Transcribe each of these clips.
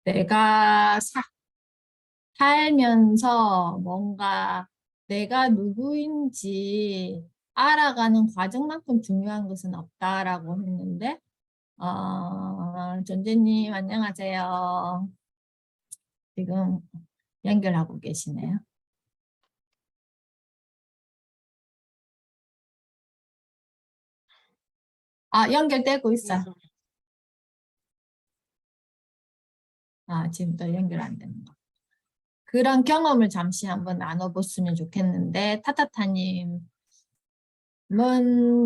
내가 살면서 뭔가 내가 누구인지 알아가는 과정만큼 중요한 것은 없다라고 했는데, 존재님 안녕하세요. 지금 연결하고 계시네요. 연결되고 있어요. 지금 또 연결 안 되는 거. 그런 경험을 잠시 한번 나눠봤으면 좋겠는데, 타타타님은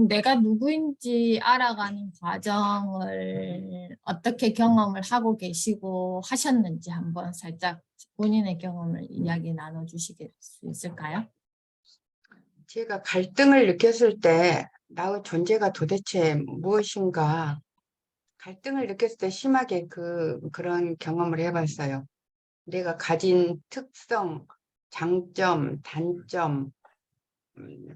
내가 누구인지 알아가는 과정을 어떻게 경험을 하고 계시고 하셨는지 한번 살짝 본인의 경험을 이야기 나눠주실 수 있을까요? 제가 갈등을 느꼈을 때 나의 존재가 도대체 무엇인가, 갈등을 느꼈을 때 심하게 그런 경험을 해봤어요. 내가 가진 특성, 장점, 단점,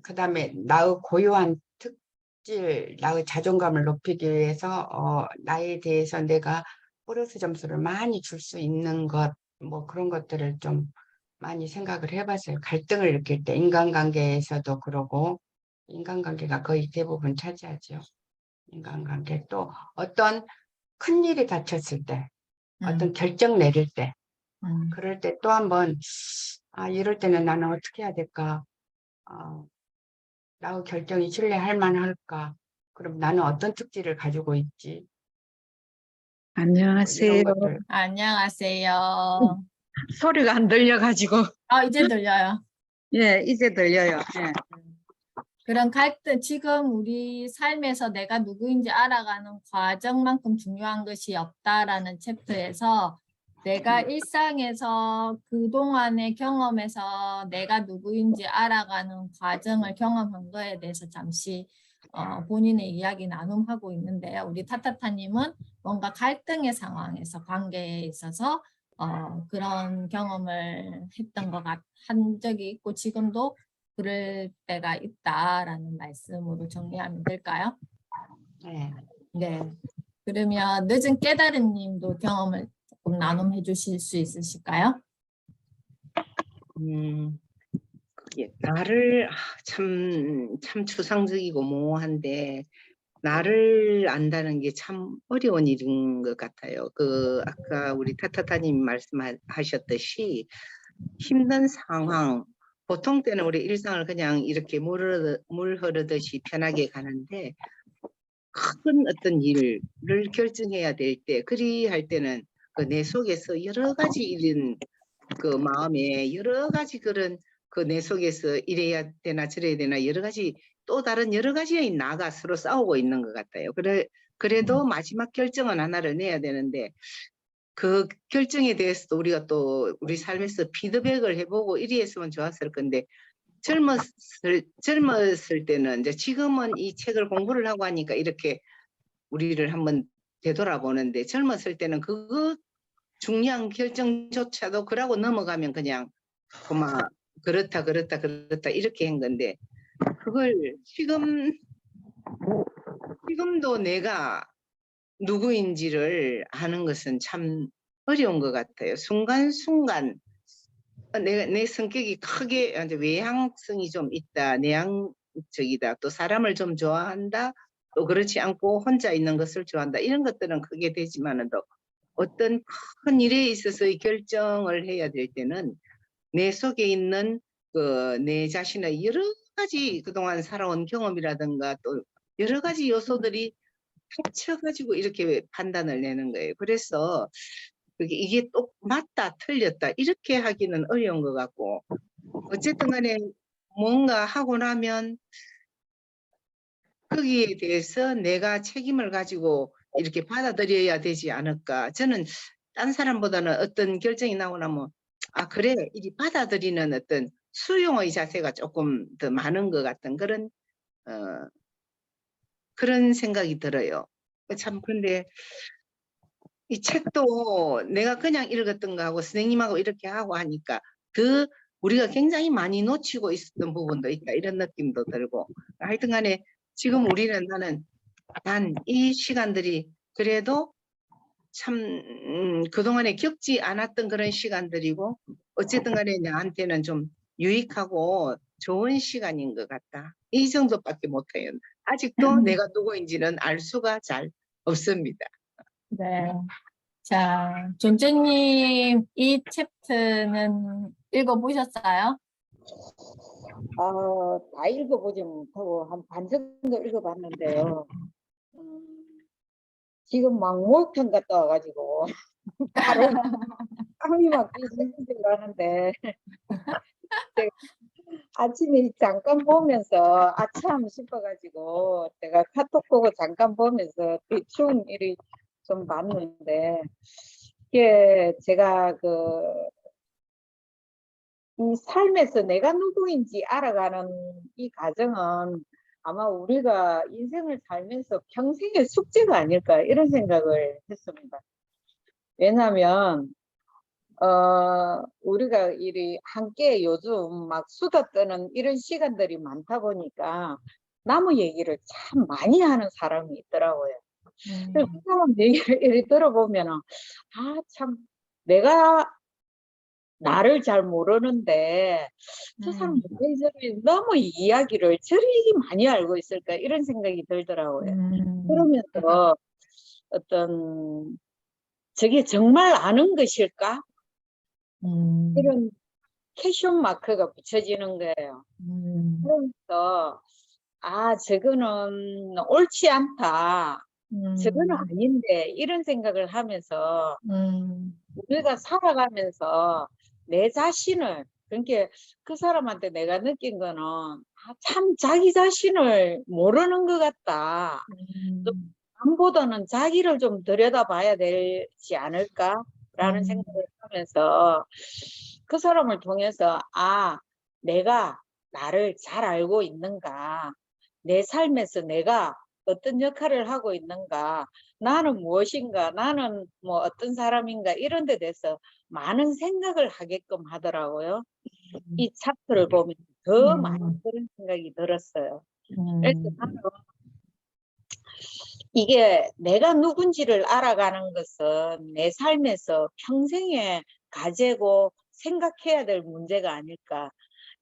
그다음에 나의 고유한 특질, 나의 자존감을 높이기 위해서 나에 대해서 내가 보너스 점수를 많이 줄 수 있는 것, 뭐 그런 것들을 좀 많이 생각을 해봤어요. 갈등을 느낄 때 인간관계에서도 그러고, 인간관계가 거의 대부분 차지하죠. 인간관계, 또 어떤 큰 일이 닥쳤을 때, 어떤 결정 내릴 때, 그럴 때 또 한번 이럴 때는 나는 어떻게 해야 될까? 나의 결정이 신뢰할 만할까? 그럼 나는 어떤 특질을 가지고 있지? 안녕하세요. 이런 것들. 안녕하세요. 소리가 안 들려가지고. 이제 들려요. 예, 이제 들려요. 예. 그런 갈등, 지금 우리 삶에서 내가 누구인지 알아가는 과정만큼 중요한 것이 없다라는 챕터에서 내가 일상에서 그동안의 경험에서 내가 누구인지 알아가는 과정을 경험한 거에 대해서 잠시 본인의 이야기 나눔하고 있는데요. 우리 타타타님은 뭔가 갈등의 상황에서 관계에 있어서 그런 경험을 했던 한 적이 있고 지금도 그럴 때가 있다라는 말씀으로 정리하면 될까요? 네. 네. 그러면 늦은 깨달은 님도 경험을 조금 나눔해 주실 수 있으실까요? 나를 참 추상적이고 모호한데 나를 안다는 게 참 어려운 일인 것 같아요. 아까 우리 타타타님 말씀하셨듯이 힘든 상황, 보통 때는 우리 일상을 그냥 이렇게 물 흐르듯이 편하게 가는데 큰 어떤 일을 결정해야 될 때, 그리할 때는 내 속에서 여러 가지 이런 마음에 여러 가지 그런 내 속에서 이래야 되나 저래야 되나 여러 가지 또 다른 여러 가지의 나가 서로 싸우고 있는 것 같아요. 그래도 마지막 결정은 하나를 내야 되는데 그 결정에 대해서도 우리가 또 우리 삶에서 피드백을 해보고 이리 했으면 좋았을 건데 젊었을 때는 이제 지금은 이 책을 공부를 하고 하니까 이렇게 우리를 한번 되돌아보는데 젊었을 때는 그거 중요한 결정조차도 그러고 넘어가면 그냥 그만 그렇다 이렇게 한 건데 그걸 지금도 내가 누구인지를 아는 것은 참 어려운 것 같아요. 순간순간 내 성격이 크게 외향성이 좀 있다, 내향적이다, 또 사람을 좀 좋아한다, 또 그렇지 않고 혼자 있는 것을 좋아한다, 이런 것들은 크게 되지만은 또 어떤 큰 일에 있어서의 결정을 해야 될 때는 내 속에 있는 내 자신의 여러 가지 그동안 살아온 경험이라든가 또 여러 가지 요소들이 합쳐가지고 이렇게 판단을 내는 거예요. 그래서 이게 또 맞다 틀렸다 이렇게 하기는 어려운 것 같고 어쨌든 간에 뭔가 하고 나면 거기에 대해서 내가 책임을 가지고 이렇게 받아들여야 되지 않을까. 저는 딴 사람보다는 어떤 결정이 나오고 나면 그래 이리 받아들이는 어떤 수용의 자세가 조금 더 많은 것 같은 그런 생각이 들어요. 참 근데 이 책도 내가 그냥 읽었던 거하고 선생님하고 이렇게 하고 하니까 더 우리가 굉장히 많이 놓치고 있었던 부분도 있다 이런 느낌도 들고 하여튼 간에 지금 나는 이 시간들이 그래도 참 그동안에 겪지 않았던 그런 시간들이고 어쨌든 간에 나한테는 좀 유익하고 좋은 시간인 것 같다. 이 정도밖에 못해요. 아직도 내가 누구인지는 알 수가 잘 없습니다. 네. 자, 존재님, 이 챕터는 읽어보셨어요? 다 읽어보지 못하고 한 반 정도 읽어봤는데요. 지금 막 목욕탕 갔다 와가지고 바로 땀이 막 삐질삐질 하는데 아침에 잠깐 보면서 아참 싶어가지고 제가 카톡 보고 잠깐 보면서 대충 일이 좀 봤는데 이게 제가 이 삶에서 내가 누구인지 알아가는 이 과정은 아마 우리가 인생을 살면서 평생의 숙제가 아닐까 이런 생각을 했습니다. 왜냐하면 우리가 이리 함께 요즘 막 수다 떠는 이런 시간들이 많다 보니까 나무 얘기를 참 많이 하는 사람이 있더라고요. 그래서 그 사람 얘기를 이리 들어보면 참 내가 나를 잘 모르는데 저 사람 왜 저리 너무 이야기를 저리 많이 알고 있을까 이런 생각이 들더라고요. 그러면서 어떤 저게 정말 아는 것일까? 이런 퀘션 마크가 붙여지는 거예요. 그러면서 저거는 옳지 않다. 저거는 아닌데 이런 생각을 하면서 우리가 살아가면서 내 자신을 그러니까 그 사람한테 내가 느낀 거는 참 자기 자신을 모르는 것 같다. 남보다는 자기를 좀 들여다봐야 되지 않을까라는 생각을 하면서 그 사람을 통해서 내가 나를 잘 알고 있는가, 내 삶에서 내가 어떤 역할을 하고 있는가, 나는 무엇인가, 나는 뭐 어떤 사람인가 이런 데 대해서 많은 생각을 하게끔 하더라고요. 이 챕터를 보면 더 많은 그런 생각이 들었어요. 그래서 나는 이게 내가 누군지를 알아가는 것은 내 삶에서 평생의 과제고 생각해야 될 문제가 아닐까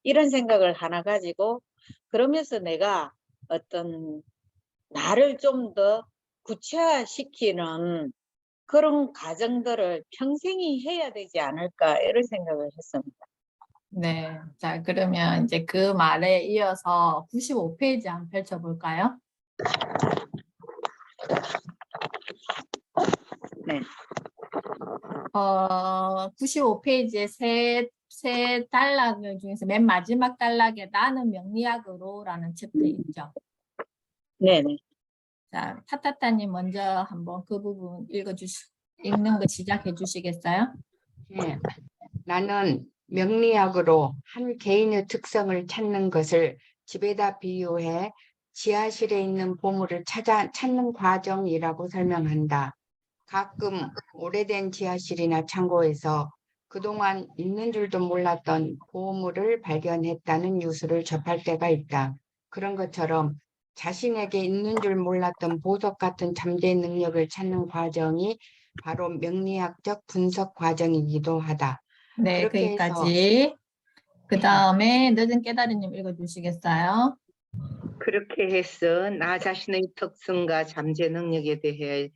이런 생각을 하나 가지고 그러면서 내가 어떤 나를 좀 더 구체화시키는 그런 과정들을 평생이 해야 되지 않을까 이런 생각을 했습니다. 네. 자, 그러면 이제 그 말에 이어서 95페이지 한번 펼쳐볼까요? 네. 95페이지에 세 단락 중에서 맨 마지막 단락에 나는 명리학으로라는 챕터 있죠. 네네. 자, 타타타님 먼저 한번 그 부분 읽는 거 시작해 주시겠어요? 예. 나는 명리학으로 한 개인의 특성을 찾는 것을 집에다 비유해 지하실에 있는 보물을 찾는 과정이라고 설명한다. 가끔 오래된 지하실이나 창고에서 그동안 있는 줄도 몰랐던 보물을 발견했다는 뉴스를 접할 때가 있다. 그런 것처럼 자신에게 있는 줄 몰랐던 보석 같은 잠재 능력을 찾는 과정이 바로 명리학적 분석 과정이기도 하다. 네, 그렇게 해서 거기까지. 그 다음에 늦은 깨달이님 읽어주시겠어요? 그렇게 해서 나 자신의 특성과 잠재 능력에 대해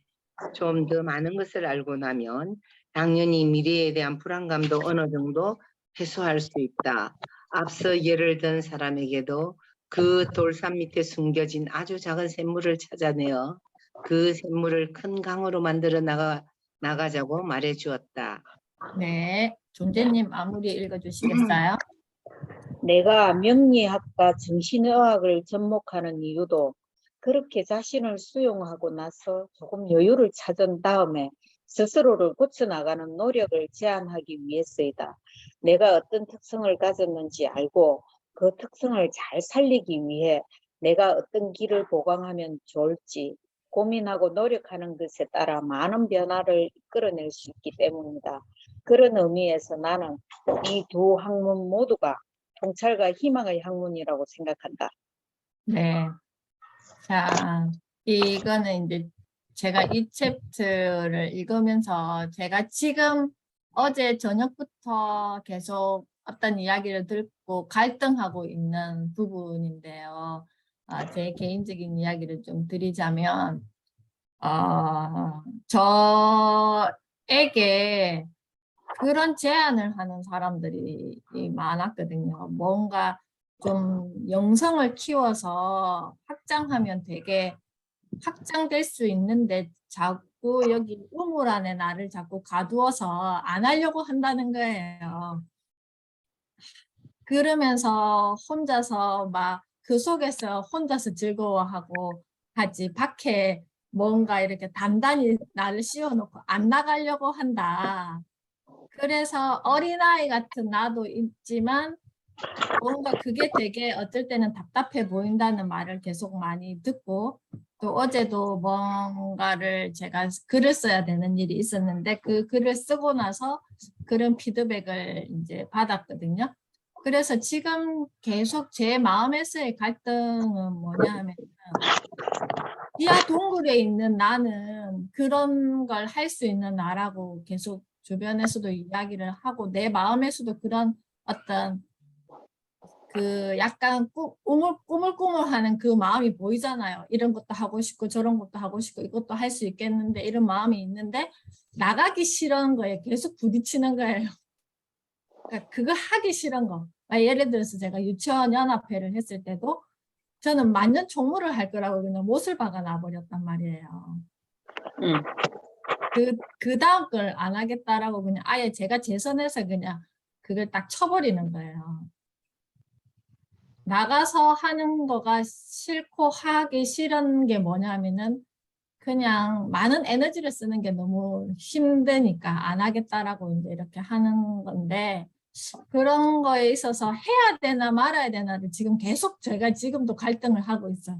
좀 더 많은 것을 알고 나면 당연히 미래에 대한 불안감도 어느 정도 해소할 수 있다. 앞서 예를 든 사람에게도 그 돌산 밑에 숨겨진 아주 작은 샘물을 찾아내어 그 샘물을 큰 강으로 만들어 나가자고 말해 주었다. 네, 존재님 마무리 읽어주시겠어요? 내가 명리학과 정신의학을 접목하는 이유도 그렇게 자신을 수용하고 나서 조금 여유를 찾은 다음에 스스로를 고쳐나가는 노력을 제한하기 위해서이다. 내가 어떤 특성을 가졌는지 알고 그 특성을 잘 살리기 위해 내가 어떤 길을 보강하면 좋을지 고민하고 노력하는 것에 따라 많은 변화를 이끌어낼 수 있기 때문이다. 그런 의미에서 나는 이 두 학문 모두가 통찰과 희망의 학문이라고 생각한다. 네. 자, 이거는 이제 제가 이 챕터를 읽으면서 제가 지금 어제 저녁부터 계속 어떤 이야기를 듣고 갈등하고 있는 부분인데요. 제 개인적인 이야기를 좀 드리자면 저에게 그런 제안을 하는 사람들이 많았거든요. 뭔가 좀 영성을 키워서 확장하면 되게 확장될 수 있는데 자꾸 여기 우물 안에 나를 자꾸 가두어서 안 하려고 한다는 거예요. 그러면서 혼자서 막 그 속에서 혼자서 즐거워하고 하지 밖에 뭔가 이렇게 단단히 나를 씌워놓고 안 나가려고 한다. 그래서 어린아이 같은 나도 있지만 뭔가 그게 되게 어쩔 때는 답답해 보인다는 말을 계속 많이 듣고 또 어제도 뭔가를 제가 글을 써야 되는 일이 있었는데 그 글을 쓰고 나서 그런 피드백을 이제 받았거든요. 그래서 지금 계속 제 마음에서의 갈등은 뭐냐 하면 지하 동굴에 있는 나는 그런 걸 할 수 있는 나라고 계속 주변에서도 이야기를 하고 내 마음에서도 그런 어떤 그 약간 꾸물꾸물하는 그 마음이 보이잖아요. 이런 것도 하고 싶고 저런 것도 하고 싶고 이것도 할 수 있겠는데 이런 마음이 있는데 나가기 싫은 거에 계속 부딪히는 거예요. 그러니까 그거 하기 싫은 거. 예를 들어서 제가 유치원 연합회를 했을 때도 저는 만년 총무를 할 거라고 그냥 못을 박아 놔버렸단 말이에요. 그 다음 걸 안 하겠다라고 그냥 아예 제가 재선해서 그냥 그걸 딱 쳐버리는 거예요. 나가서 하는 거가 싫고 하기 싫은 게 뭐냐면은 그냥 많은 에너지를 쓰는 게 너무 힘드니까 안 하겠다라고 이제 이렇게 하는 건데 그런 거에 있어서 해야 되나 말아야 되나를 지금 계속 제가 지금도 갈등을 하고 있어요.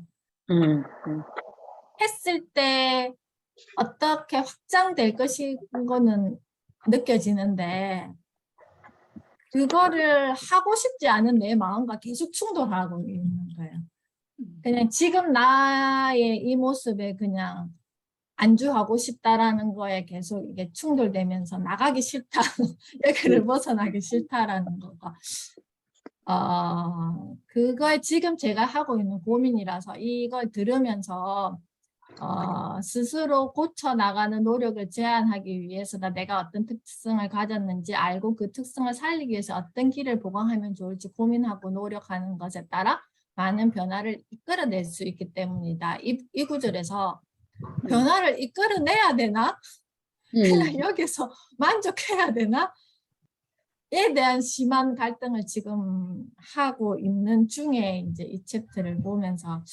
했을 때 어떻게 확장될 것인 거는 느껴지는데 그거를 하고 싶지 않은 내 마음과 계속 충돌하고 있는 거예요. 그냥 지금 나의 이 모습에 그냥 안주하고 싶다라는 거에 계속 이게 충돌되면서 나가기 싫다, 여기를 벗어나기 싫다라는 거가 그걸 지금 제가 하고 있는 고민이라서 이걸 들으면서 스스로 고쳐 나가는 노력을 제한하기 위해서다 내가 어떤 특성을 가졌는지 알고 그 특성을 살리기 위해서 어떤 길을 보강하면 좋을지 고민하고 노력하는 것에 따라 많은 변화를 이끌어낼 수 있기 때문이다. 이 구절에서 변화를 이끌어내야 되나? 그냥 여기서 만족해야 되나? 에 대한 심한 갈등을 지금 하고 있는 중에 이제 이 챕터를 보면서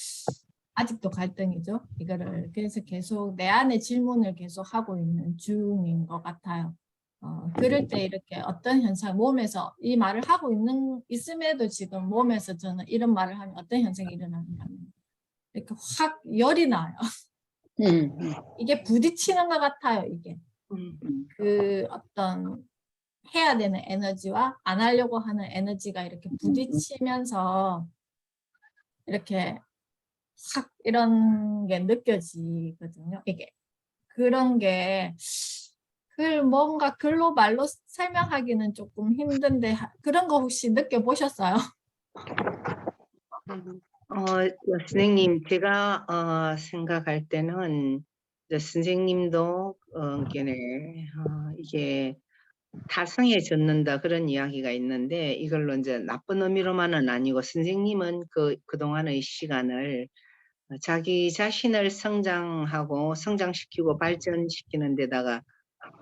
아직도 갈등이죠. 이거를 그래서 계속 내 안에 질문을 계속 하고 있는 중인 것 같아요. 그럴 때 이렇게 어떤 현상 몸에서 이 말을 하고 있음에도 지금 몸에서 저는 이런 말을 하면 어떤 현상이 일어나냐면 이렇게 확 열이 나요. 이게 부딪히는 것 같아요. 이게 그 어떤 해야 되는 에너지와 안 하려고 하는 에너지가 이렇게 부딪히면서 이렇게 확 이런 게 느껴지거든요. 이게 그런 게 그 뭔가 글로 말로 설명하기는 조금 힘든데 그런 거 혹시 느껴보셨어요? 선생님, 제가 생각할 때는 선생님도 이게 타성해졌는다 그런 이야기가 있는데 이걸로 이제 나쁜 의미로만은 아니고 선생님은 그동안의 시간을 자기 자신을 성장하고 성장시키고 발전시키는 데다가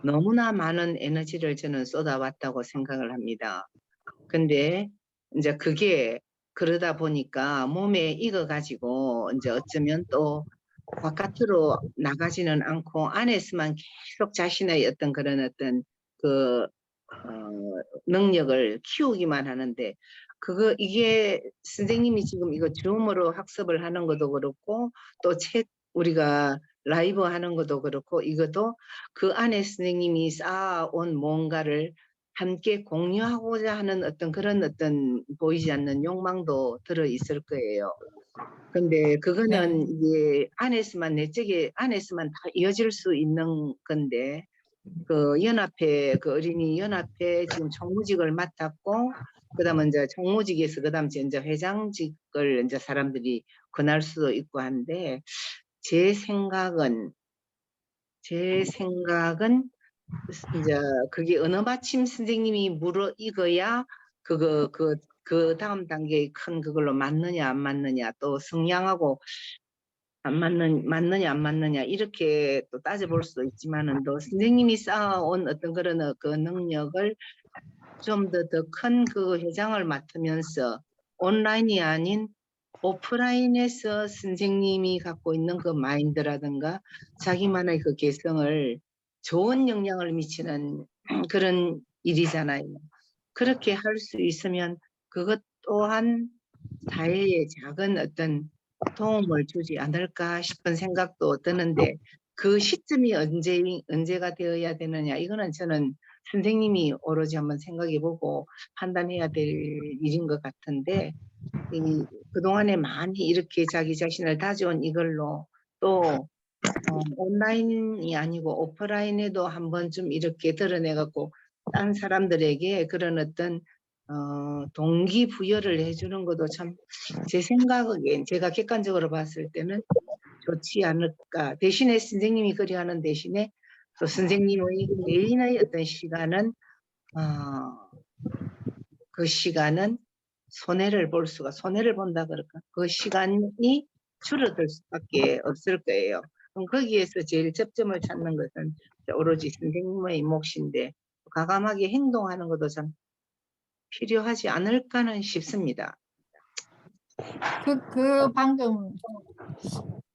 너무나 많은 에너지를 저는 쏟아왔다고 생각을 합니다. 근데 이제 그게 그러다 보니까 몸에 익어가지고 이제 어쩌면 또 바깥으로 나가지는 않고 안에서만 계속 자신의 어떤 그런 어떤 능력을 키우기만 하는데 이게 선생님이 지금 이거 줌으로 학습을 하는 것도 그렇고 또 책 우리가 라이브 하는 것도 그렇고 이것도 그 안에 선생님이 쌓아온 뭔가를 함께 공유하고자 하는 어떤 그런 어떤 보이지 않는 욕망도 들어 있을 거예요. 근데 그거는 네. 이게 안에서만 내적에 안에서만 다 이어질 수 있는 건데 그 연합회 그 어린이 연합회 지금 총무직을 맡았고 그다음에 이제 총무직에서 그다음 이제 회장직을 이제 사람들이 권할 수도 있고 한데 제 생각은 이제 그게 언어 받침 선생님이 물어익어야 그 다음 단계의 큰 그걸로 맞느냐 안 맞느냐 또 성향하고 맞느냐 안 맞느냐 이렇게 또 따져볼 수도 있지만은 또 선생님이 쌓아온 어떤 그런 그 능력을 좀 더 큰 그 회장을 맡으면서 온라인이 아닌 오프라인에서 선생님이 갖고 있는 그 마인드라든가 자기만의 그 개성을 좋은 영향을 미치는 그런 일이잖아요. 그렇게 할 수 있으면 그것 또한 사회에 작은 어떤 도움을 주지 않을까 싶은 생각도 드는데 그 시점이 언제가 되어야 되느냐 이거는 저는 선생님이 오로지 한번 생각해보고 판단해야 될 일인 것 같은데 그동안에 많이 이렇게 자기 자신을 다져온 이걸로 또 온라인이 아니고 오프라인에도 한번 좀 이렇게 드러내갖고 딴 사람들에게 그런 어떤 동기부여를 해주는 것도 참 제 생각에 제가 객관적으로 봤을 때는 좋지 않을까. 대신에 선생님이 그리 하는 대신에 또 선생님의 개인의 어떤 시간은 그 시간은 손해를 본다 그럴까? 그 시간이 줄어들 수밖에 없을 거예요. 그럼 거기에서 제일 접점을 찾는 것은 오로지 선생님의 몫인데 과감하게 행동하는 것도 참 필요하지 않을까는 싶습니다. 방금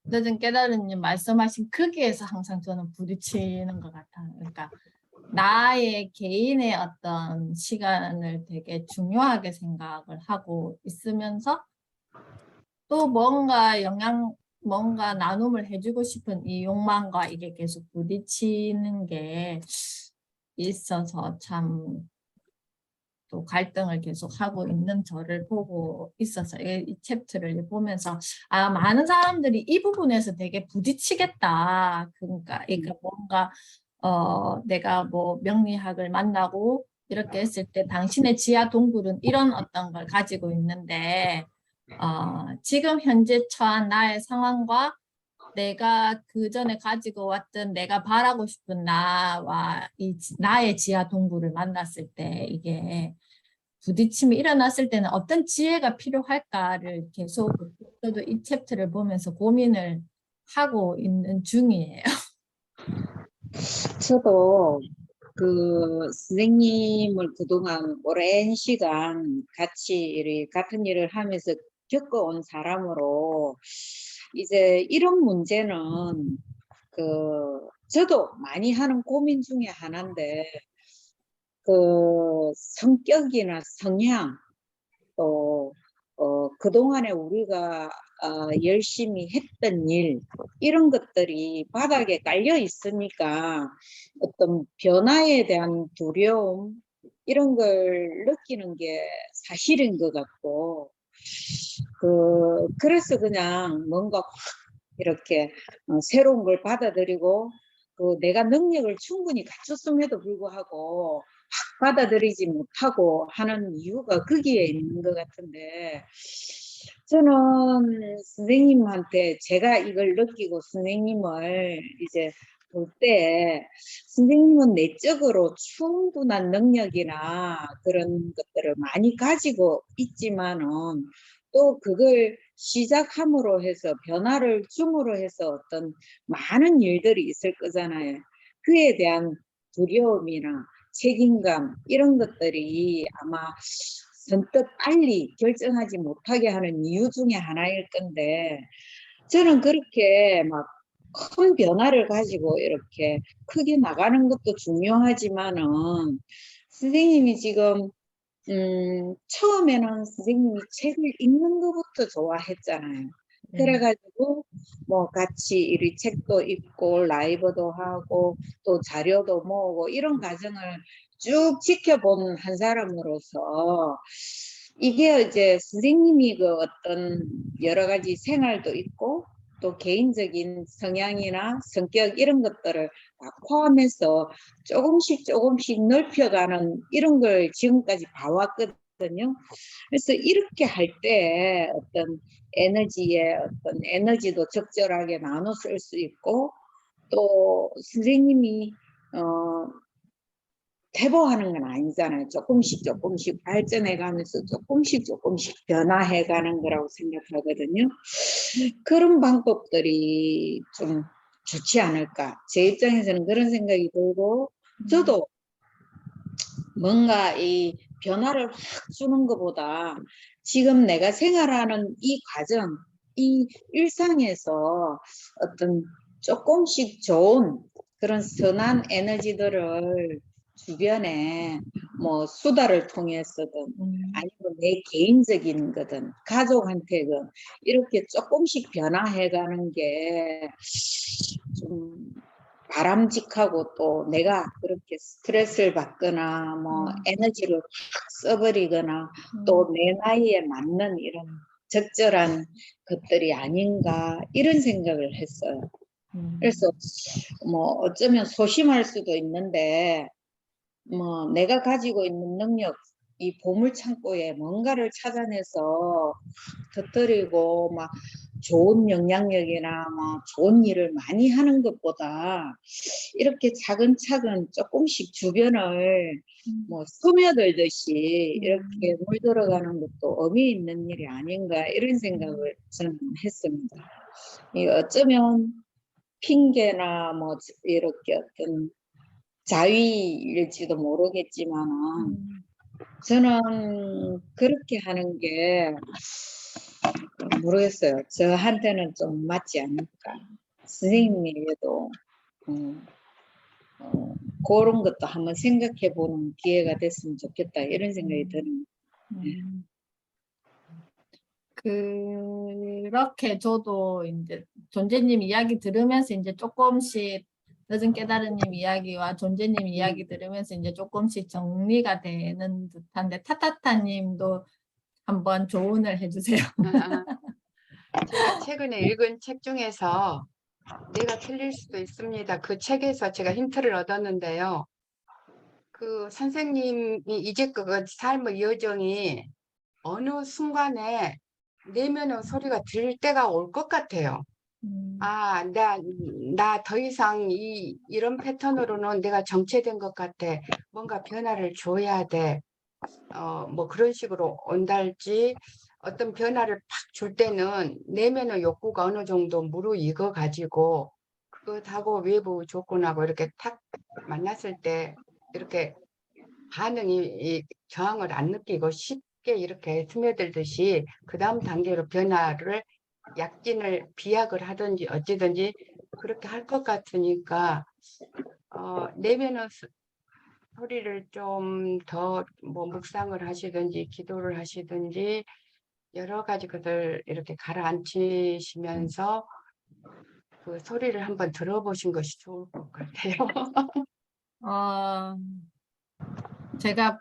늦은 깨달은님 말씀하신 거기에서 항상 저는 부딪히는 것 같아요. 그러니까 나의 개인의 어떤 시간을 되게 중요하게 생각을 하고 있으면서 또 뭔가 나눔을 해주고 싶은 이 욕망과 이게 계속 부딪히는 게 있어서 참 또 갈등을 계속 하고 있는 저를 보고 있어서 이 챕터를 보면서 많은 사람들이 이 부분에서 되게 부딪히겠다. 그러니까 뭔가 내가 뭐 명리학을 만나고 이렇게 했을 때 당신의 지하 동굴은 이런 어떤 걸 가지고 있는데 지금 현재 처한 나의 상황과 내가 그 전에 가지고 왔던 내가 바라고 싶은 나와 나의 지하 동굴을 만났을 때 이게 부딪힘이 일어났을 때는 어떤 지혜가 필요할까를 계속 저도 이 챕터를 보면서 고민을 하고 있는 중이에요. 저도 그 선생님을 그동안 오랜 시간 같이 같은 일을 하면서 겪어온 사람으로 이제 이런 문제는 저도 많이 하는 고민 중에 하나인데 성격이나 성향 또 그동안에 우리가 열심히 했던 일 이런 것들이 바닥에 깔려 있으니까 어떤 변화에 대한 두려움 이런 걸 느끼는 게 사실인 것 같고 그래서 그냥 뭔가 이렇게 새로운 걸 받아들이고 내가 능력을 충분히 갖췄음에도 불구하고 받아들이지 못하고 하는 이유가 거기에 있는 것 같은데 저는 선생님한테 제가 이걸 느끼고 선생님을 이제 볼 때 선생님은 내적으로 충분한 능력이나 그런 것들을 많이 가지고 있지만은 또 그걸 시작함으로 해서 변화를 줌으로 해서 어떤 많은 일들이 있을 거잖아요. 그에 대한 두려움이나 책임감 이런 것들이 아마 선뜻 빨리 결정하지 못하게 하는 이유 중에 하나일 건데 저는 그렇게 막 큰 변화를 가지고 이렇게 크게 나가는 것도 중요하지만은 선생님이 지금 처음에는 선생님이 책을 읽는 것부터 좋아했잖아요. 그래가지고 뭐 같이 이리 책도 읽고 라이브도 하고 또 자료도 모으고 이런 과정을 쭉 지켜본 한 사람으로서 이게 이제 선생님이 그 어떤 여러 가지 생활도 있고 또 개인적인 성향이나 성격 이런 것들을 다 포함해서 조금씩 넓혀가는 이런 걸 지금까지 봐왔거든요. 그래서 이렇게 할 때 어떤 어떤 에너지도 적절하게 나눠 쓸 수 있고 또 선생님이 퇴보하는 건 아니잖아요. 조금씩 발전해 가면서 조금씩 변화해 가는 거라고 생각하거든요. 그런 방법들이 좀 좋지 않을까. 제 입장에서는 그런 생각이 들고 저도 뭔가 이 변화를 확 주는 것보다 지금 내가 생활하는 이 과정, 이 일상에서 어떤 조금씩 좋은 그런 선한 에너지들을 주변에 뭐 수다를 통해서든 아니면 내 개인적인 거든 가족한테든 이렇게 조금씩 변화해가는 게 좀 바람직하고 또 내가 그렇게 스트레스를 받거나 뭐 에너지를 확 써버리거나 또 내 나이에 맞는 이런 적절한 것들이 아닌가 이런 생각을 했어요. 그래서 뭐 어쩌면 소심할 수도 있는데 뭐 내가 가지고 있는 능력 이 보물창고에 뭔가를 찾아내서 터뜨리고 막 좋은 영향력이나 뭐 좋은 일을 많이 하는 것보다 이렇게 차근차근 조금씩 주변을 뭐 스며들듯이 이렇게 물들어가는 것도 의미 있는 일이 아닌가 이런 생각을 저는 했습니다. 어쩌면 핑계나 뭐 이렇게 어떤 자위일지도 모르겠지만은 저는 그렇게 하는 게 모르겠어요. 저한테는 좀 맞지 않을까. 선생님에게도 그런 것도 한번 생각해 보는 기회가 됐으면 좋겠다 이런 생각이 드는. 그렇게 저도 이제 존재님 이야기 들으면서 이제 조금씩 늦은 깨달은님 이야기와 존재님 이야기 들으면서 이제 조금씩 정리가 되는 듯한데 타타타님도 한번 조언을 해주세요. 제가 최근에 읽은 책 중에서 내가 틀릴 수도 있습니다. 그 책에서 제가 힌트를 얻었는데요. 그 선생님이 이제껏 삶의 여정이 어느 순간에 내면의 소리가 들릴 때가 올 것 같아요. 아, 나 더 이상 이런 패턴으로는 내가 정체된 것 같아. 뭔가 변화를 줘야 돼. 뭐 그런 식으로 온달지 어떤 변화를 팍 줄 때는 내면의 욕구가 어느 정도 무르익어 가지고 그것하고 외부 조건하고 이렇게 탁 만났을 때 이렇게 반응이 저항을 안 느끼고 쉽게 이렇게 스며들듯이 그 다음 단계로 변화를 약진을 비약을 하든지 어찌든지 그렇게 할 것 같으니까 내면의 소리를 좀 더 뭐 묵상을 하시든지 기도를 하시든지 여러 가지 것을 이렇게 가라앉히시면서 그 소리를 한번 들어보신 것이 좋을 것 같아요. 제가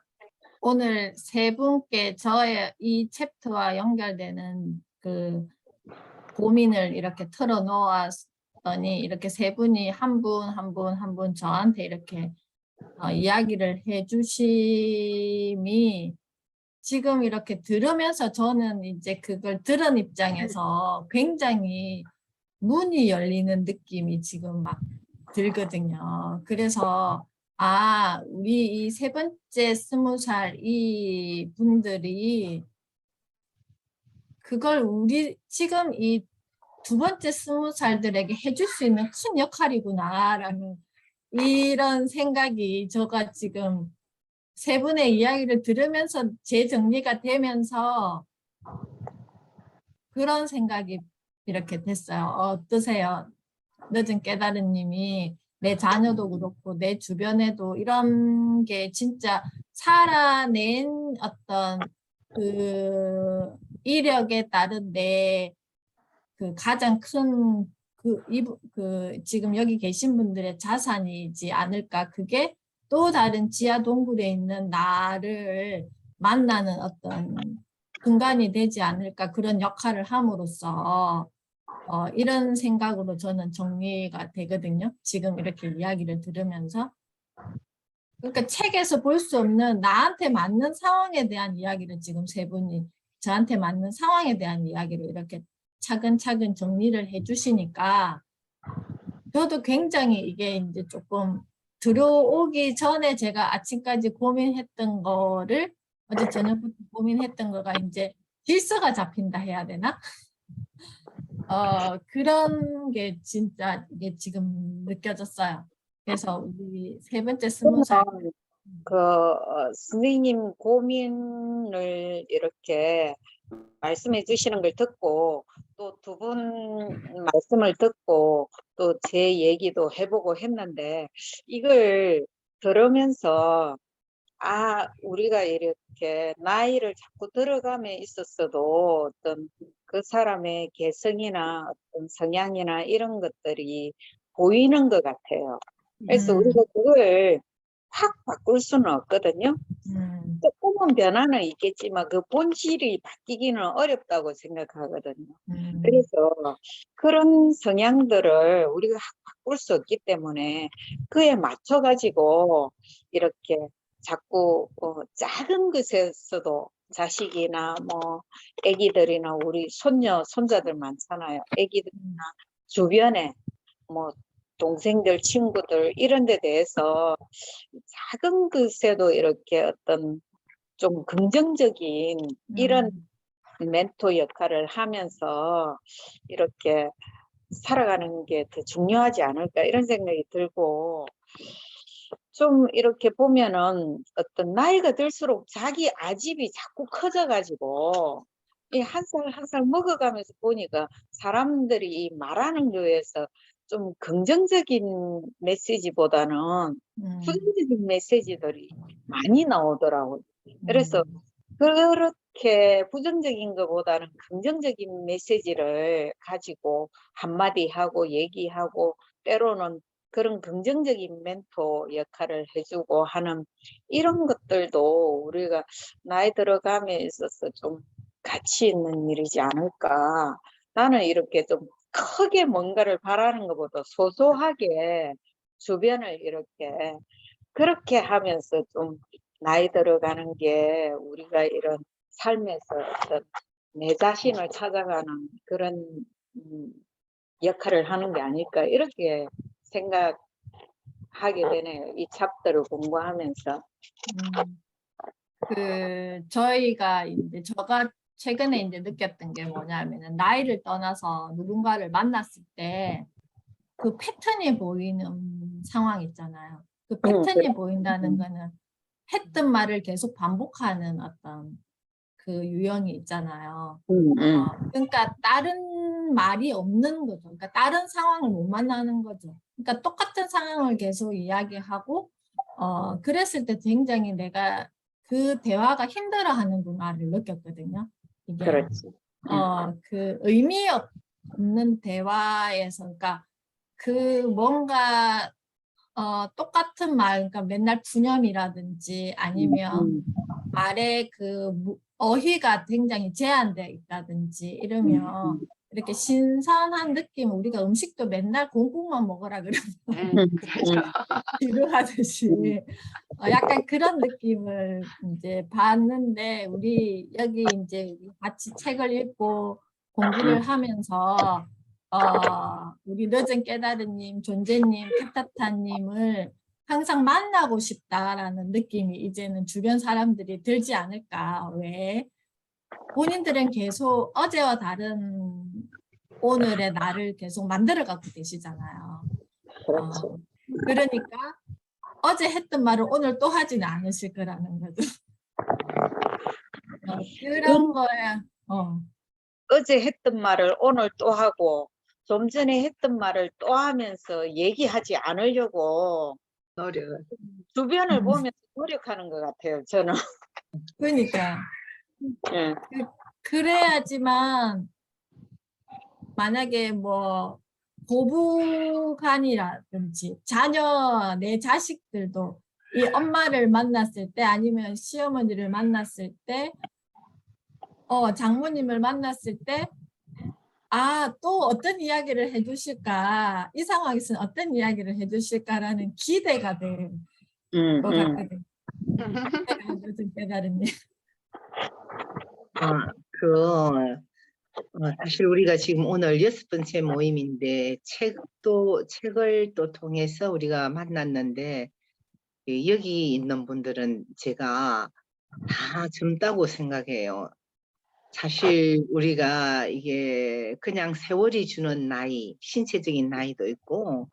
오늘 세 분께 저의 이 챕터와 연결되는 그 고민을 이렇게 털어놓았더니 이렇게 세 분이 한 분 저한테 이렇게 이야기를 해주심이 지금 이렇게 들으면서 저는 이제 그걸 들은 입장에서 굉장히 문이 열리는 느낌이 지금 막 들거든요. 그래서 우리 이 세 번째 20살 이 분들이 그걸 우리 지금 이 두 번째 20살들에게 해줄 수 있는 큰 역할이구나라는 이런 생각이 저가 지금 세 분의 이야기를 들으면서 재정리가 되면서 그런 생각이 이렇게 됐어요. 어떠세요? 늦은 깨달은 님이 내 자녀도 그렇고 내 주변에도 이런 게 진짜 살아낸 어떤 그 이력에 따른 내 그 가장 큰 지금 여기 계신 분들의 자산이지 않을까. 그게 또 다른 지하 동굴에 있는 나를 만나는 어떤 중간이 되지 않을까 그런 역할을 함으로써 이런 생각으로 저는 정리가 되거든요. 지금 이렇게 이야기를 들으면서. 그러니까 책에서 볼 수 없는 나한테 맞는 상황에 대한 이야기를 지금 세 분이 저한테 맞는 상황에 대한 이야기를 이렇게 차근차근 정리를 해주시니까 저도 굉장히 이게 이제 조금 들어오기 전에 제가 아침까지 고민했던 거를 어제 저녁부터 고민했던 거가 이제 질서가 잡힌다 해야 되나? 그런 게 진짜 이게 지금 느껴졌어요. 그래서 우리 세 번째 스무살 선생님 고민을 이렇게 말씀해 주시는 걸 듣고 또 두 분 말씀을 듣고 또 제 얘기도 해보고 했는데 이걸 들으면서 우리가 이렇게 나이를 자꾸 들어감에 있었어도 어떤 그 사람의 개성이나 어떤 성향이나 이런 것들이 보이는 것 같아요. 그래서 우리가 그걸 확 바꿀 수는 없거든요. 조금은 변화는 있겠지만 그 본질이 바뀌기는 어렵다고 생각하거든요. 그래서 그런 성향들을 우리가 확 바꿀 수 없기 때문에 그에 맞춰 가지고 이렇게 자꾸 작은 것에서도 자식이나 뭐 애기들이나 우리 손녀 손자들 많잖아요. 애기들이나 주변에 뭐 동생들 친구들 이런 데 대해서 작은 것에도 이렇게 어떤 좀 긍정적인 이런 멘토 역할을 하면서 이렇게 살아가는 게 더 중요하지 않을까 이런 생각이 들고 좀 이렇게 보면은 어떤 나이가 들수록 자기 아집이 자꾸 커져가지고 이 한 살 한 살 먹어가면서 보니까 사람들이 말하는 거에서 좀 긍정적인 메시지보다는 부정적인 메시지들이 많이 나오더라고요. 그래서 그렇게 부정적인 것보다는 긍정적인 메시지를 가지고 한마디 하고 얘기하고 때로는 그런 긍정적인 멘토 역할을 해주고 하는 이런 것들도 우리가 나이 들어감에 있어서 좀 가치 있는 일이지 않을까. 나는 이렇게 좀 크게 뭔가를 바라는 것보다 소소하게 주변을 이렇게 그렇게 하면서 좀 나이 들어가는 게 우리가 이런 삶에서 어떤 내 자신을 찾아가는 그런 역할을 하는 게 아닐까 이렇게 생각하게 되네요. 이 챕터를 공부하면서. 저희가 이제 제가 최근에 이제 느꼈던 게 뭐냐면은 나이를 떠나서 누군가를 만났을 때 그 패턴이 보이는 상황 있잖아요. 그 패턴이 보인다는 거는 했던 말을 계속 반복하는 어떤 그 유형이 있잖아요. 그러니까 다른 말이 없는 거죠. 그러니까 다른 상황을 못 만나는 거죠. 그러니까 똑같은 상황을 계속 이야기하고 그랬을 때 굉장히 내가 그 대화가 힘들어하는구나를 느꼈거든요. 이게 그렇지. 그 의미 없는 대화에서 그러니까 그 뭔가 똑같은 말, 그러니까 맨날 푸념이라든지 아니면 말의 그 어휘가 굉장히 제한되어 있다든지 이러면 이렇게 신선한 느낌, 우리가 음식도 맨날 공국만 먹으라 그러면 지루하듯이 약간 그런 느낌을 이제 봤는데 우리 여기 이제 같이 책을 읽고 공부를 하면서 우리 늦은 깨달음님, 존재님, 타타타님을 항상 만나고 싶다라는 느낌이 이제는 주변 사람들이 들지 않을까. 왜? 본인들은 계속 어제와 다른 오늘의 나를 계속 만들어가고 계시잖아요. 그러니까 어제 했던 말을 오늘 또 하지는 않으실 거라는 거죠. 그런 거야. 어제 했던 말을 오늘 또 하고 좀 전에 했던 말을 또 하면서 얘기하지 않으려고 주변을 보면서 노력하는 것 같아요. 저는. 그러니까 예. 그래야지만 만약에 뭐 고부간이라든지 자녀 내 자식들도 이 엄마를 만났을 때 아니면 시어머니를 만났을 때 장모님을 만났을 때 또 어떤 이야기를 해주실까, 이 상황에서는 어떤 이야기를 해주실까라는 기대가 될 것 같거든요. 깨달은님. 사실 우리가 지금 오늘 6번째 모임인데 책을 또 통해서 우리가 만났는데 여기 있는 분들은 제가 다 젊다고 생각해요. 사실 우리가 이게 그냥 세월이 주는 나이, 신체적인 나이도 있고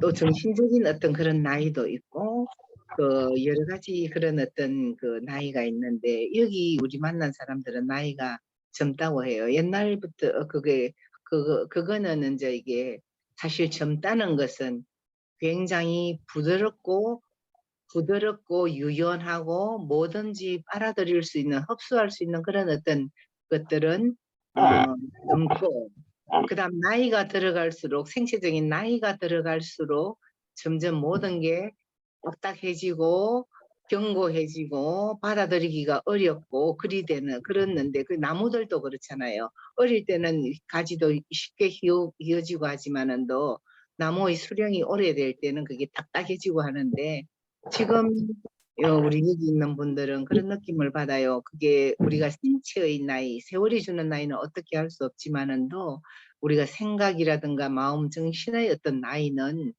또 정신적인 어떤 그런 나이도 있고 그 여러 가지 그런 어떤 그 나이가 있는데 여기 우리 만난 사람들은 나이가 젊다고 해요. 옛날부터 그거는 이제 이게 사실 젊다는 것은 굉장히 부드럽고 유연하고 뭐든지 빨아들일 수 있는, 흡수할 수 있는 그런 어떤 것들은 젊고, 그다음 나이가 들어갈수록, 생체적인 나이가 들어갈수록 점점 모든 게 딱딱해지고 견고해지고 받아들이기가 어렵고 그랬는데 그 나무들도 그렇잖아요. 어릴 때는 가지도 쉽게 휘어지고 하지만은도 나무의 수령이 오래될 때는 그게 딱딱해지고 하는데 지금 우리 여기 있는 분들은 그런 느낌을 받아요. 그게 우리가 신체의 나이, 세월이 주는 나이는 어떻게 할 수 없지만은도 우리가 생각이라든가 마음, 정신의 어떤 나이는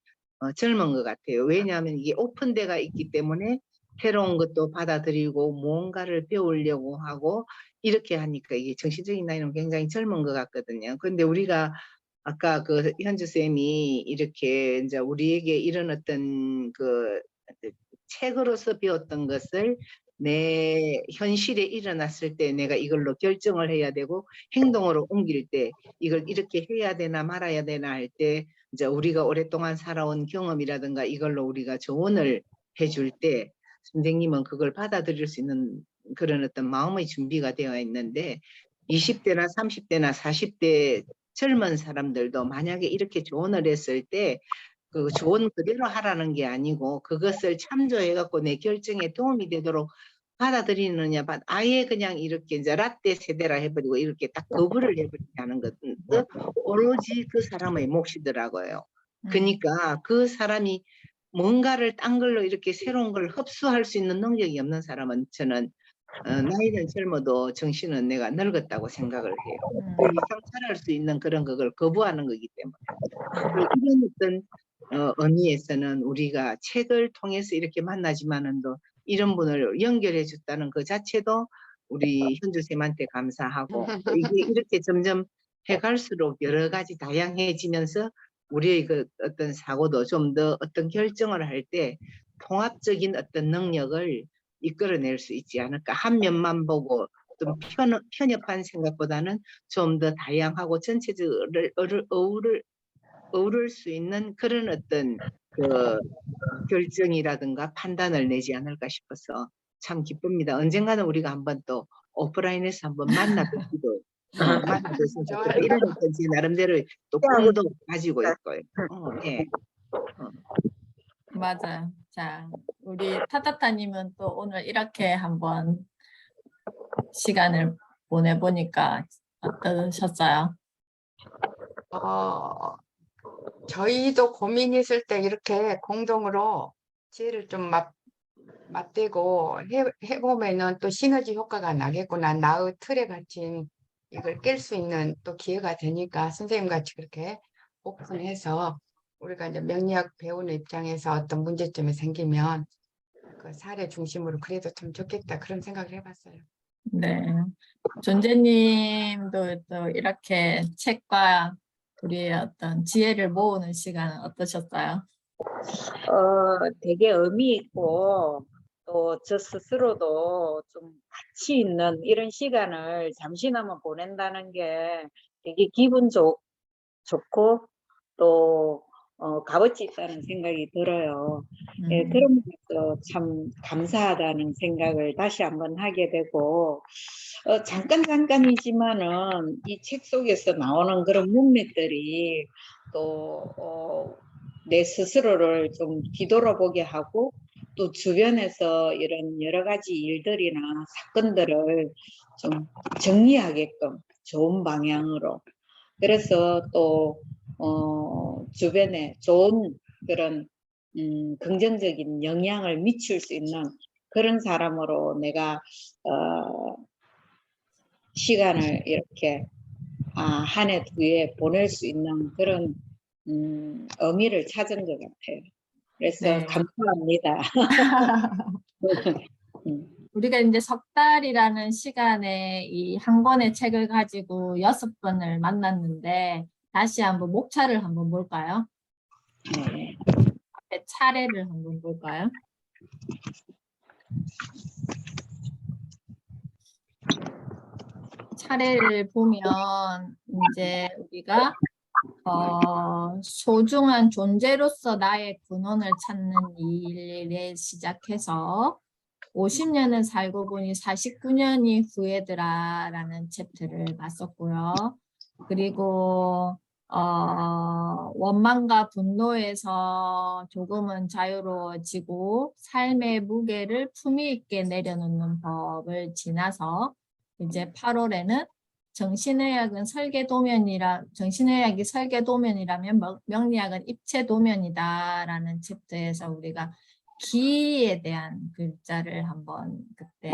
젊은 것 같아요. 왜냐하면 이게 오픈돼가 있기 때문에 새로운 것도 받아들이고 무언가를 배우려고 하고 이렇게 하니까 이게 정신적인 나이는 굉장히 젊은 것 같거든요. 그런데 우리가 아까 그 현주 쌤이 이렇게 이제 우리에게 이런 어떤 그 책으로서 배웠던 것을 내 현실에 일어났을 때 내가 이걸로 결정을 해야 되고 행동으로 옮길 때 이걸 이렇게 해야 되나 말아야 되나 할 때 이제 우리가 오랫동안 살아온 경험이라든가 이걸로 우리가 조언을 해줄 때 선생님은 그걸 받아들일 수 있는 그런 어떤 마음의 준비가 되어 있는데 20대나 30대나 40대 젊은 사람들도 만약에 이렇게 조언을 했을 때 그 조언 그대로 하라는 게 아니고 그것을 참조해갖고 내 결정에 도움이 되도록 받아들이느냐, 아예 그냥 이렇게 이제 라떼 세대라 해버리고 이렇게 딱 거부를 해버리지 않은 것은 오로지 그 사람의 몫이더라고요. 그러니까 그 사람이 뭔가를 딴 걸로 이렇게 새로운 걸 흡수할 수 있는 능력이 없는 사람은 저는 나이는 젊어도 정신은 내가 늙었다고 생각을 해요. 그 이상 살아갈 수 있는 그런 걸 거부하는 거기 때문에. 이런 어떤 의미에서는 우리가 책을 통해서 이렇게 만나지만은 또 이런 분을 연결해 줬다는 그 자체도 우리 현주쌤한테 감사하고 이게 이렇게 점점 해갈수록 여러 가지 다양해지면서 우리의 그 어떤 사고도 좀 더 어떤 결정을 할 때 통합적인 어떤 능력을 이끌어낼 수 있지 않을까. 한 면만 보고 좀 편협한 생각보다는 좀 더 다양하고 전체적으로 어우를 수 있는 그런 어떤 그 결정이라든가 판단을 내지 않을까 싶어서 참 기쁩니다. 언젠가는 우리가 한번 또 오프라인에서 한번 만나뵙기도 만나뵙으면 좋겠다. 이런 어떤 제 나름대로 또 꿈도 가지고 있고요. 네. 맞아요. 자, 우리 타타타님은 또 오늘 이렇게 한번 시간을 보내보니까 어떠셨어요? 저희도 고민이 있을 때 이렇게 공동으로 지혜를 좀 맞대고 해보면은 또 시너지 효과가 나겠구나. 나의 틀에 갇힌 이걸 깰 수 있는 또 기회가 되니까 선생님 같이 그렇게 오픈해서 우리가 이제 명리학 배우는 입장에서 어떤 문제점이 생기면 그 사례 중심으로 그래도 참 좋겠다 그런 생각을 해봤어요. 네. 존재님도 또 이렇게 책과 우리의 어떤 지혜를 모으는 시간은 어떠셨어요? 되게 의미 있고 또 저 스스로도 좀 가치 있는 이런 시간을 잠시나마 보낸다는 게 되게 기분 좋고 또 값어치 있다는 생각이 들어요. 예, 그러면서 참 감사하다는 생각을 다시 한번 하게 되고 잠깐이지만은 이 책 속에서 나오는 그런 문맥들이 또 내 스스로를 좀 뒤돌아보게 하고 또 주변에서 이런 여러 가지 일들이나 사건들을 좀 정리하게끔 좋은 방향으로. 그래서 또 주변에 좋은 그런 긍정적인 영향을 미칠 수 있는 그런 사람으로 내가 시간을 이렇게 한 해 뒤에 보낼 수 있는 그런 의미를 찾은 것 같아요. 그래서 네. 감사합니다. 우리가 이제 석 달이라는 시간에 이 한 권의 책을 가지고 6번을 만났는데 다시 한번 목차를 한번 볼까요? 네. 앞에 차례를 한번 볼까요? 차례를 보면 이제 우리가 소중한 존재로서 나의 근원을 찾는 일에 시작해서 50년을 살고 보니 49년이 후회더라 라는 챕터를 봤었고요. 그리고 원망과 분노에서 조금은 자유로워지고 삶의 무게를 품위 있게 내려놓는 법을 지나서 이제 8월에는 정신의학이 설계도면이라면 명리학은 입체도면이다라는 챕터에서 우리가 기에 대한 글자를 한번 그때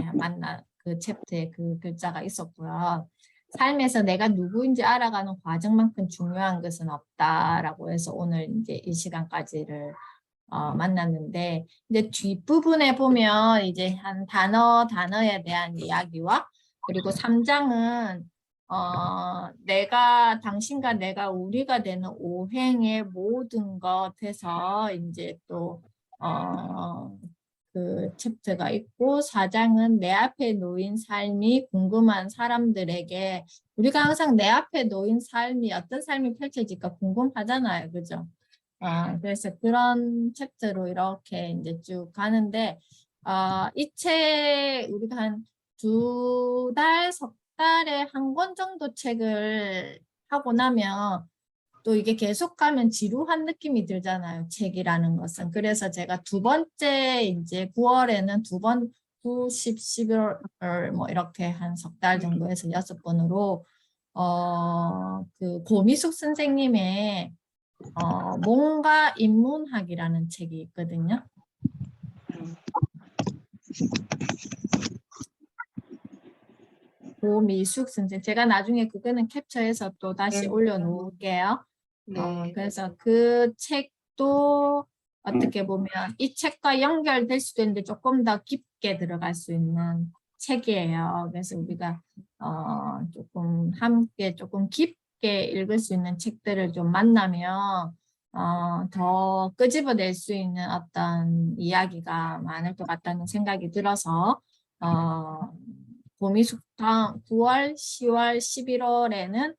그 챕터에 그 글자가 있었고요. 삶에서 내가 누구인지 알아가는 과정만큼 중요한 것은 없다라고 해서 오늘 이제 이 시간까지를 만났는데 이제 뒷부분에 보면 이제 한 단어에 대한 이야기와 그리고 3장은 당신과 내가 우리가 되는 오행의 모든 것에서 이제 또 그 챕터가 있고 4장은 내 앞에 놓인 삶이 궁금한 사람들에게 우리가 항상 내 앞에 놓인 삶이 어떤 삶이 펼쳐질까 궁금하잖아요. 그죠? 그래서 그런 챕터로 이렇게 이제 쭉 가는데 이 책 우리가 한 2달, 석 달에 한 권 정도 책을 하고 나면 또 이게 계속 가면 지루한 느낌이 들잖아요. 책이라는 것은. 그래서 제가 두 번째 이제 9월에는 9, 10, 11월 뭐 이렇게 한 석 달 정도 해서 6번으로 그 고미숙 선생님의 몸과 인문학이라는 책이 있거든요. 고미숙 선생 제가 나중에 그거는 캡처해서 또 다시 올려놓을게요. 네. 그래서 그 책도 어떻게 보면 이 책과 연결될 수도 있는데 조금 더 깊게 들어갈 수 있는 책이에요. 그래서 우리가 조금 함께 조금 깊게 읽을 수 있는 책들을 좀 만나면 더 끄집어낼 수 있는 어떤 이야기가 많을 것 같다는 생각이 들어서 고미숙당 9월, 10월, 11월에는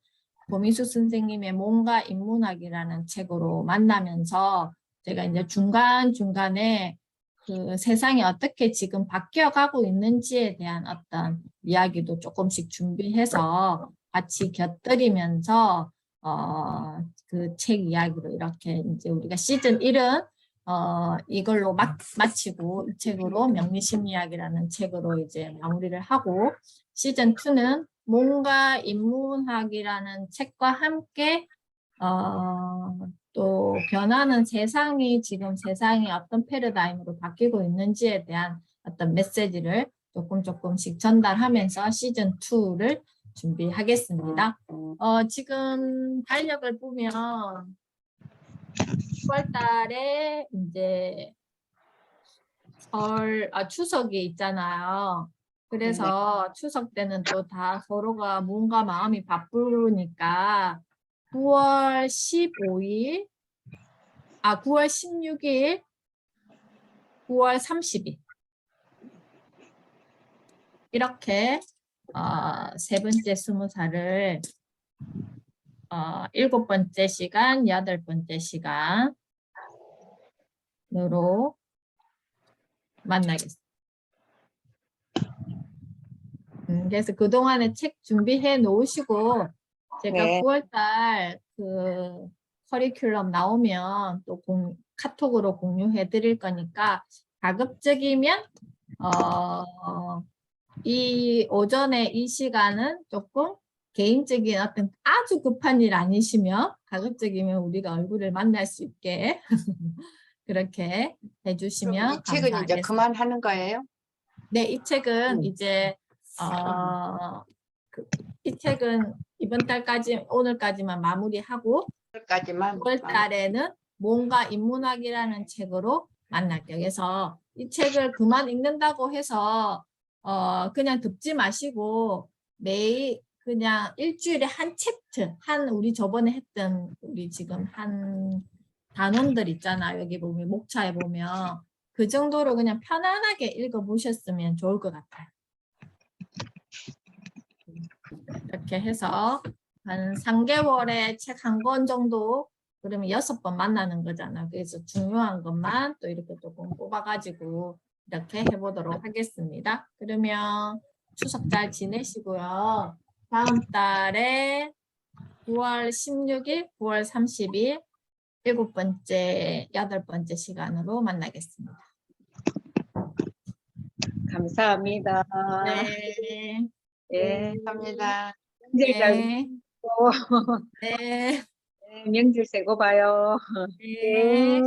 고미숙 선생님의 몸과 인문학이라는 책으로 만나면서 제가 이제 중간중간에 그 세상이 어떻게 지금 바뀌어가고 있는지에 대한 어떤 이야기도 조금씩 준비해서 같이 곁들이면서 그 책 이야기로 이렇게 이제 우리가 시즌 1은 이걸로 마치고 이 책으로 명리심리학이라는 책으로 이제 마무리를 하고 시즌 2는 몸과 인문학이라는 책과 함께 또 변하는 지금 세상이 어떤 패러다임으로 바뀌고 있는지에 대한 어떤 메시지를 조금씩 전달하면서 시즌 2를 준비하겠습니다. 지금 달력을 보면 9월 달에 이제 추석이 있잖아요. 그래서 추석 때는 또 다 서로가 몸과 마음이 바쁘니까 9월 15일, 9월 16일, 9월 30일 이렇게 세 번째 20살을 7번째 시간, 8번째 시간으로 만나겠습니다. 그래서 그동안에 책 준비해 놓으시고 제가 네. 9월달 그 커리큘럼 나오면 또 카톡으로 공유해 드릴 거니까 가급적이면 이 오전에 이 시간은 조금 개인적인 어떤 아주 급한 일 아니시면 가급적이면 우리가 얼굴을 만날 수 있게 그렇게 그럼 해주시면 이 책은 이제 감사하겠습니다. 그만하는 거예요? 네, 이 책은 음. 이제 이 책은 이번 달까지 오늘까지만 마무리하고 까지만 9월 달에는 뭔가 인문학이라는 책으로 만날게요. 그래서 이 책을 그만 읽는다고 해서 그냥 듣지 마시고 매일 그냥 일주일에 한 챕터, 우리 저번에 했던 우리 지금 한 단원들 있잖아요. 여기 보면 목차에 보면 그 정도로 그냥 편안하게 읽어보셨으면 좋을 것 같아요. 이렇게 해서 한 3개월에 책 한 권 정도 그러면 6번 만나는 거잖아. 그래서 중요한 것만 또 이렇게 조금 뽑아가지고 이렇게 해보도록 하겠습니다. 그러면 추석 잘 지내시고요. 다음 달에 9월 16일, 9월 30일 7번째, 8번째 시간으로 만나겠습니다. 감사합니다. 네. 예. 감사합니다. 명절 잘 네. 보내고 네. 명절 새고 봐요. 네.